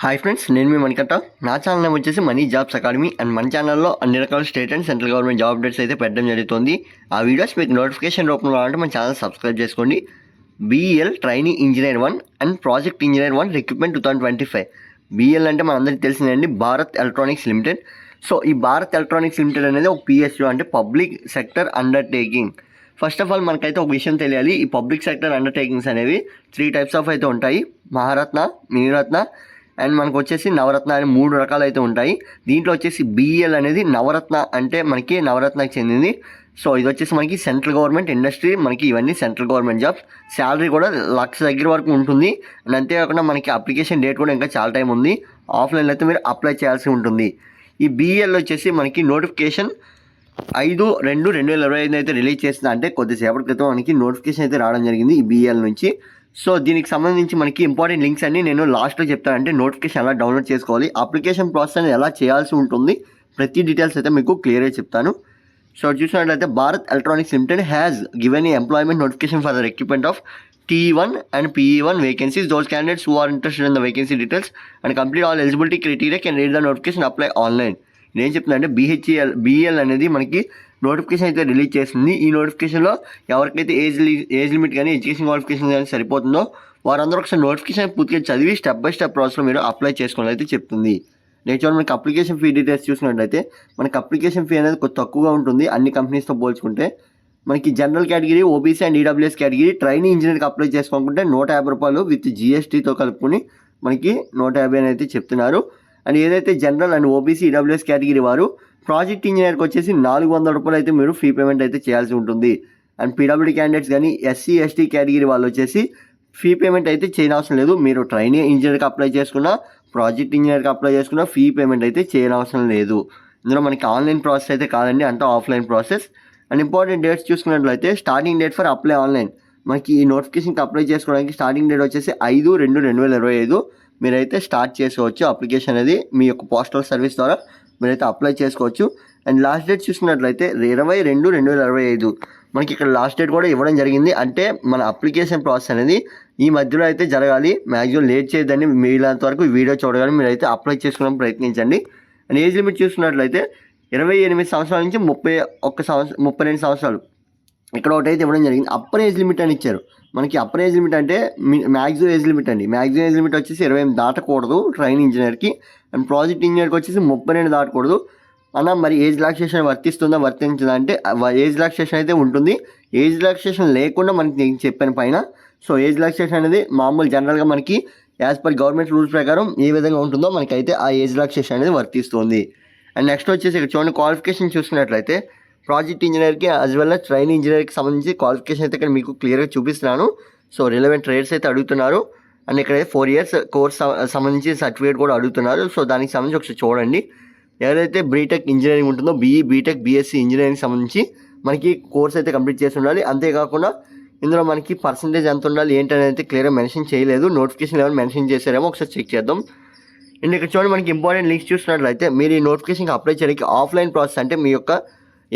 Hi friends, నేను మీ మణికంఠ. నా channel name వచ్చేసి మనీ జాబ్స్ అకాడమీ. అండ్ మన ఛానల్లో అన్ని రకాల state and central government job updates అయితే పెట్టడం జరుగుతుంది. ఆ వీడియోస్ మీకు నోటిఫికేషన్ రూపంలో రావాలంటే మన ఛానల్ సబ్స్క్రైబ్ చేసుకోండి. BEL trainee engineer 1 and project engineer 1 recruitment 2025. BEL అంటే మనందరికీ తెలిసిందండి, భారత్ ఎలక్ట్రానిక్స్ లిమిటెడ్. సో ఈ భారత్ ఎలక్ట్రానిక్స్ లిమిటెడ్ అనేది ఒక పిఎస్యూ అంటే public sector undertaking. First of all మనకైతే ఒక విషయం తెలియాలి. ఈ పబ్లిక్ సెక్టర్ అండర్టేకింగ్స్ అనేవి 3 టైప్స్ ఆఫ్ అయితే ఉంటాయి. మహారత్న, మినిరత్న అండ్ మనకు వచ్చేసి నవరత్న అనే 3 రకాలు అయితే ఉంటాయి. దీంట్లో వచ్చేసి బీఈఎల్ అనేది నవరత్న అంటే మనకి నవరత్నకి చెందింది. సో ఇది వచ్చేసి మనకి సెంట్రల్ గవర్నమెంట్ ఇండస్ట్రీ, మనకి ఇవన్నీ సెంట్రల్ గవర్నమెంట్ జాబ్స్. శాలరీ కూడా 1,00,000 దగ్గర వరకు ఉంటుంది. అండ్ అంతేకాకుండా మనకి అప్లికేషన్ డేట్ కూడా ఇంకా చాలా టైం ఉంది. ఆఫ్లైన్లో అయితే మీరు అప్లై చేయాల్సి ఉంటుంది. ఈ బీఈఎల్ వచ్చేసి మనకి నోటిఫికేషన్ 5/2/2025 అయితే రిలీజ్ చేసింది. అంటే కొద్దిసేపటి క్రితం మనకి నోటిఫికేషన్ అయితే రావడం జరిగింది ఈ బీఈఎల్ నుంచి. సో దీనికి సంబంధించి మనకి ఇంపార్టెంట్ లింక్స్ అన్ని నేను లాస్ట్లో చెప్తానంటే నోటిఫికేషన్ ఎలా డౌన్లోడ్ చేసుకోవాలి, అప్లికేషన్ ప్రాసెస్ అనేది ఎలా చేయాల్సి ఉంటుంది, ప్రతి డీటెయిల్స్ అయితే మీకు క్లియర్గా చెప్తాను. సో చూసినట్లయితే Bharat electronics limited has given a employment notification for the recruitment of T1 and PE1 vacancies. Those candidates who are interested in the vacancy details and complete all eligibility criteria can read the notification apply online. నేను చెప్తున్నా BEL అనేది మనకి notification అయితే release చేస్తుంది. ఈ నోటిఫికేషన్లో ఎవరికైతే age limit కానీ ఎడ్యుకేషన్ క్వాలిఫికేషన్ కానీ సరిపోతుందో వారందరూ ఒకసారి నోటిఫికేషన్ పూర్తిగా చదివి స్టెప్ బై స్టెప్ ప్రాసెస్లో మీరు అప్లై చేసుకోవాలి అయితే చెప్తుంది. నెక్స్ట్ మనకి అప్లికేషన్ ఫీ డీటెయిల్స్ చూసినట్లయితే మనకి అప్లికేషన్ ఫీ అనేది కొంచెం తక్కువగా ఉంటుంది అన్ని కంపెనీస్తో పోల్చుకుంటే. మనకి general category, OBC and EWS category trainee ఇంజనీర్కి అప్లై చేసుకోకుంటే 150 రూపాయలు విత్ జీఎస్టీతో కలుపుకొని మనకి 150 అని అయితే చెప్తున్నారు. అండ్ ఏదైతే general and OBC EWS category వారు ప్రాజెక్ట్ ఇంజనీర్కి వచ్చేసి 400 రూపాయలు అయితే మీరు ఫీ పేమెంట్ అయితే చేయాల్సి ఉంటుంది. అండ్ పీడబ్ల్యూడీ క్యాండిడేట్స్ కానీ ఎస్సీ ఎస్టీ కేటగిరీ వాళ్ళు వచ్చేసి ఫీ పేమెంట్ అయితే చేయనవసరం లేదు. మీరు ట్రైనీ ఇంజనీర్కి అప్లై చేసుకున్నా, ప్రాజెక్ట్ ఇంజనీర్కి అప్లై చేసుకున్నా ఫీ పేమెంట్ అయితే చేయనవసరం లేదు. ఇందులో మనకి ఆన్లైన్ ప్రాసెస్ అయితే కాదండి, అంతా offline process. And important dates చూసుకున్నట్లయితే starting date for apply online, మనకి ఈ నోటిఫికేషన్కి అప్లై చేసుకోవడానికి స్టార్టింగ్ డేట్ వచ్చేసి 5/2/2025 మీరైతే స్టార్ట్ చేసుకోవచ్చు. అప్లికేషన్ అనేది మీ యొక్క పోస్టల్ సర్వీస్ ద్వారా మీరైతే అప్లై చేసుకోవచ్చు. అండ్ లాస్ట్ డేట్ చూసుకున్నట్లయితే 20/2/2025 మనకి ఇక్కడ లాస్ట్ డేట్ కూడా ఇవ్వడం జరిగింది. అంటే మన అప్లికేషన్ ప్రాసెస్ అనేది ఈ మధ్యలో అయితే జరగాలి. మ్యాక్సిమం లేట్ చేయదని వీలైనంత వరకు వీడియో చూడగానే మీరైతే అప్లై చేసుకోవడానికి ప్రయత్నించండి. అండ్ ఏజ్ లిమిట్ చూసుకున్నట్లయితే 28 సంవత్సరాల నుంచి 32 సంవత్సరాలు ఇక్కడ ఒకటైతే ఇవ్వడం జరిగింది. అప్పర్ ఏజ్ లిమిట్ అని ఇచ్చారు. మనకి అప్పర్ ఏజ్ లిమిట్ అంటే మ్యాక్సిమం ఏజ్ లిమిట్ అండి. మ్యాక్సిమం ఏజ్ లిమిట్ వచ్చేసి 28 దాటకూడదు ట్రైన్ ఇంజనీర్కి. అండ్ ప్రాజెక్ట్ ఇంజనీర్కి వచ్చేసి 32 దాటకూడదు. అన్న మరి ఏజ్ రిలాక్సేషన్ వర్తిస్తుందా వర్తించదా అంటే ఏజ్ రిలాక్సేషన్ అయితే ఉంటుంది. ఏజ్ రిలాక్సేషన్ లేకుండా మనకి నేను చెప్పాను పైన. సో ఏజ్ రిలాక్సేషన్ అనేది మామూలు జనరల్గా మనకి యాజ్ పర్ గవర్నమెంట్ రూల్స్ ప్రకారం ఏ విధంగా ఉంటుందో మనకైతే ఆ ఏజ్ రిలాక్సేషన్ అనేది వర్తిస్తుంది. అండ్ నెక్స్ట్ వచ్చేసి ఇక్కడ చూడండి క్వాలిఫికేషన్ చూసుకున్నట్లయితే ప్రాజెక్ట్ ఇంజనీర్కి యాజ్ వెల్ as ట్రైన్ ఇంజనీర్కి సంబంధించి క్వాలిఫికేషన్ అయితే ఇక్కడ మీకు క్లియర్గా చూపిస్తున్నాను. సో రిలవెంట్ ట్రేడ్స్ అయితే అడుగుతున్నారు. అండ్ ఇక్కడ 4 years కోర్స్ సంబంధించి సర్టిఫికేట్ కూడా అడుగుతున్నారు. సో దానికి సంబంధించి ఒకసారి చూడండి. ఏదైతే బీటెక్ ఇంజనీరింగ్ ఉంటుందో బీటెక్ బీఎస్సీ ఇంజనీరింగ్ సంబంధించి మనకి కోర్స్ అయితే కంప్లీట్ చేసి ఉండాలి. అంతేకాకుండా ఇందులో మనకి పర్సంటేజ్ ఎంత ఉండాలి ఏంటనేది అయితే క్లియర్గా మెన్షన్ చేయలేదు. నోటిఫికేషన్ ఏమైనా మెన్షన్ చేశారేమో ఒకసారి చెక్ చేద్దాం. అండ్ ఇక్కడ చూడండి మనకి ఇంపార్టెంట్ లింక్స్ చూసినట్లయితే మీరు ఈ నోటిఫికేషన్కి అప్లై చేయడానికి ఆఫ్లైన్ ప్రాసెస్ అంటే మీ యొక్క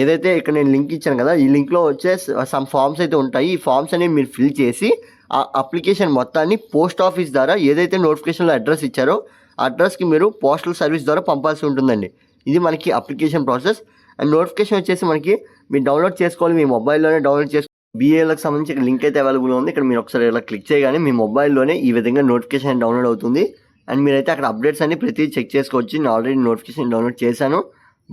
ఏదైతే ఇక్కడ నేను లింక్ ఇచ్చాను కదా, ఈ లింక్లో వచ్చే సమ్ ఫామ్స్ అయితే ఉంటాయి. ఈ ఫామ్స్ అనేవి మీరు ఫిల్ చేసి ఆ అప్లికేషన్ మొత్తాన్ని పోస్ట్ ఆఫీస్ ద్వారా ఏదైతే నోటిఫికేషన్లో అడ్రస్ ఇచ్చారో ఆ అడ్రస్కి మీరు పోస్టల్ సర్వీస్ ద్వారా పంపాల్సి ఉంటుందండి. ఇది మనకి అప్లికేషన్ ప్రాసెస్. అండ్ నోటిఫికేషన్ వచ్చేసి మనకి మీరు డౌన్లోడ్ చేసుకోవాలి, మీ మొబైల్లోనే డౌన్లోడ్ చేసుకోవాలి. బీఏలకు సంబంధించి లింక్ అయితే అవైలబుల్ ఉంది. ఇక్కడ మీరు ఒకసారి ఇలా క్లిక్ చేయగానే మీ మొబైల్లోనే ఈ విధంగా నోటిఫికేషన్ డౌన్లోడ్ అవుతుంది. అండ్ మీరైతే అక్కడ అప్డేట్స్ అన్ని ప్రతి చెక్ చేసుకోవచ్చు. నేను ఆల్రెడీ నోటిఫికేషన్ డౌన్లోడ్ చేశాను.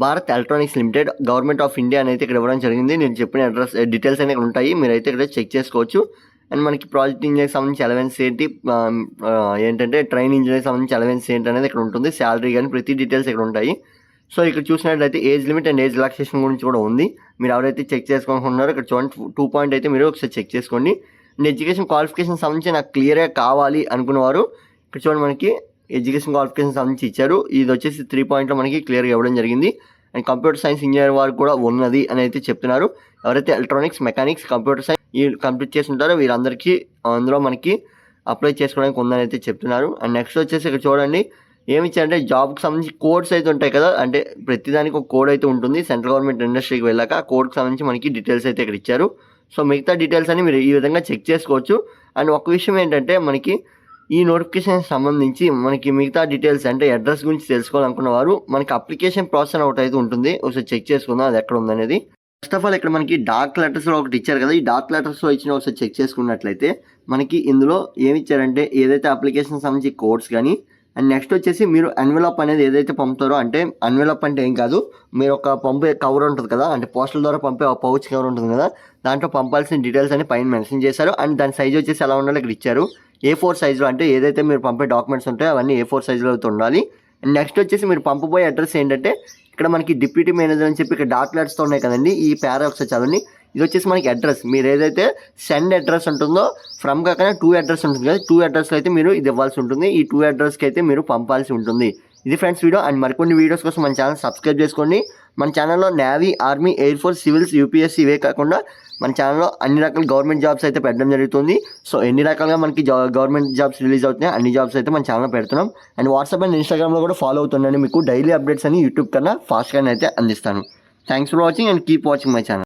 Bharat electronics limited government of India అని అయితే ఇక్కడ ఇవ్వడం జరిగింది. నేను చెప్పిన అడ్రస్ డీటెయిల్స్ అనేవి ఉంటాయి, మీరైతే ఇక్కడ చెక్ చేసుకోవచ్చు. అండ్ మనకి ప్రాజెక్ట్ ఇంజనీర్కి సంబంధించి అలవెన్స్ ఏంటి, ఏంటంటే ట్రైన్ ఇంజనీర్కి సంబంధించి అలవెన్స్ ఏంటి అనేది ఇక్కడ ఉంటుంది. శాలరీ కానీ ప్రతి డీటెయిల్స్ ఇక్కడ ఉంటాయి. సో ఇక్కడ చూసినట్లయితే age limit and age relaxation గురించి కూడా ఉంది. మీరు ఎవరైతే చెక్ చేసుకోనుకున్నారో ఇక్కడ చూడండి 2 పాయింట్ అయితే మీరు ఒకసారి చెక్ చేసుకోండి. అండ్ ఎడ్యుకేషన్ క్వాలిఫికేషన్ సంబంధించి నాకు క్లియర్గా కావాలి అనుకున్నవారు ఇక్కడ చూడండి మనకి ఎడ్యుకేషన్ క్వాలిఫికేషన్ సంబంధించి ఇచ్చారు. ఇది వచ్చేసి 3 పాయింట్లో మనకి క్లియర్గా ఇవ్వడం జరిగింది. అండ్ కంప్యూటర్ సైన్స్ ఇంజనీర్ వారు కూడా ఉన్నది అని అయితే చెప్తున్నారు. ఎవరైతే ఎలక్ట్రానిక్స్, మెకానిక్స్, కంప్యూటర్ సైన్స్ ఈ కంప్లీట్ చేసి ఉంటారో వీరందరికీ అందులో మనకి అప్లై చేసుకోవడానికి ఉందని అయితే చెప్తున్నారు. అండ్ నెక్స్ట్ వచ్చేసి ఇక్కడ చూడండి ఏమి ఇచ్చారంటే జాబ్కి సంబంధించి కోడ్స్ అయితే ఉంటాయి కదా, అంటే ప్రతిదానికి ఒక కోడ్ అయితే ఉంటుంది. సెంట్రల్ గవర్నమెంట్ ఇండస్ట్రీకి వెళ్ళాక ఆ కోడ్కి సంబంధించి మనకి డీటెయిల్స్ అయితే ఇక్కడ ఇచ్చారు. సో మిగతా డీటెయిల్స్ అని మీరు ఈ విధంగా చెక్ చేసుకోవచ్చు. అండ్ ఒక విషయం ఏంటంటే మనకి ఈ నోటిఫికేషన్ సంబంధించి మనకి మిగతా డీటెయిల్స్ అంటే అడ్రస్ గురించి తెలుసుకోవాలనుకున్న వారు మనకి అప్లికేషన్ ప్రాసెస్ ఒకటి అయితే ఉంటుంది, ఒకసారి చెక్ చేసుకుందాం అది ఎక్కడ ఉందనేది. ఫస్ట్ ఆఫ్ ఆల్ ఇక్కడ మనకి డార్క్ లెటర్స్లో ఒకటి ఇచ్చారు కదా, ఈ డార్క్ లెటర్స్లో ఇచ్చిన ఒకసారి చెక్ చేసుకున్నట్లయితే మనకి ఇందులో ఏమి ఇచ్చారంటే ఏదైతే అప్లికేషన్ సంబంధించి కోడ్స్ కానీ, అండ్ నెక్స్ట్ వచ్చేసి మీరు ఎన్వెలప్ అనేది ఏదైతే పంపుతారో, అంటే ఎన్వెలప్ అంటే ఏం కాదు, మీరు ఒక పంపే కవర్ ఉంటుంది కదా, అంటే పోస్టల్ ద్వారా పంపే పౌచ్ కవర్ ఉంటుంది కదా, దాంట్లో పంపాల్సిన డీటెయిల్స్ అని పైన మెన్షన్ చేశారు. అండ్ దాని సైజ్ వచ్చేసి ఎలా ఉండాలో ఇక్కడ ఇచ్చారు. A4 సైజులో, అంటే ఏదైతే మీరు పంపే డాక్యుమెంట్స్ ఉంటాయో అవన్నీ A4 సైజులో అయితే ఉండాలి. అండ్ నెక్స్ట్ వచ్చేసి మీరు పంపబోయే అడ్రస్ ఏంటంటే ఇక్కడ మనకి డిప్యూటీ మేనేజర్ అని చెప్పి ఇక్కడ డాట్ లెటర్స్తో ఉన్నాయి కదండి, ఈ పేరా ఒకసారి చదవండి. ఇది వచ్చేసి మనకి అడ్రస్, మీరు ఏదైతే సెండ్ అడ్రస్ ఉంటుందో ఫ్రమ్ కాకుండా 2 అడ్రస్ ఉంటుంది కదా, 2 అడ్రస్లో అయితే మీరు ఇది ఇవ్వాల్సి ఉంటుంది. ఈ 2 అడ్రస్కి అయితే మీరు పంపాల్సి ఉంటుంది. ఇది ఫ్రెండ్స్ వీడియో. అండ్ మరికొన్ని వీడియోస్ కోసం మన ఛానల్ సబ్స్క్రైబ్ చేసుకోండి. మన ఛానల్లో navy, army, air force, civils, UPSC ఇవే కాకుండా మన ఛానల్లో అన్ని రకాల గవర్నమెంట్ జాబ్స్ అయితే పెట్టడం జరుగుతుంది. సో ఎన్ని రకాలుగా మనకి గవర్నమెంట్ జాబ్స్ రిలీజ్ అవుతున్నాయి అన్ని జాబ్స్ అయితే మన ఛానల్లో పెడుతున్నాం. అండ్ వాట్సాప్ అండ్ ఇన్స్టాగ్రామ్లో కూడా ఫాలో అవుతుండండి, మీకు డైలీ అప్డేట్స్ అని యూట్యూబ్ కన్నా ఫాస్ట్గానే అయితే అందిస్తాను. Thanks for watching and keep watching my channel.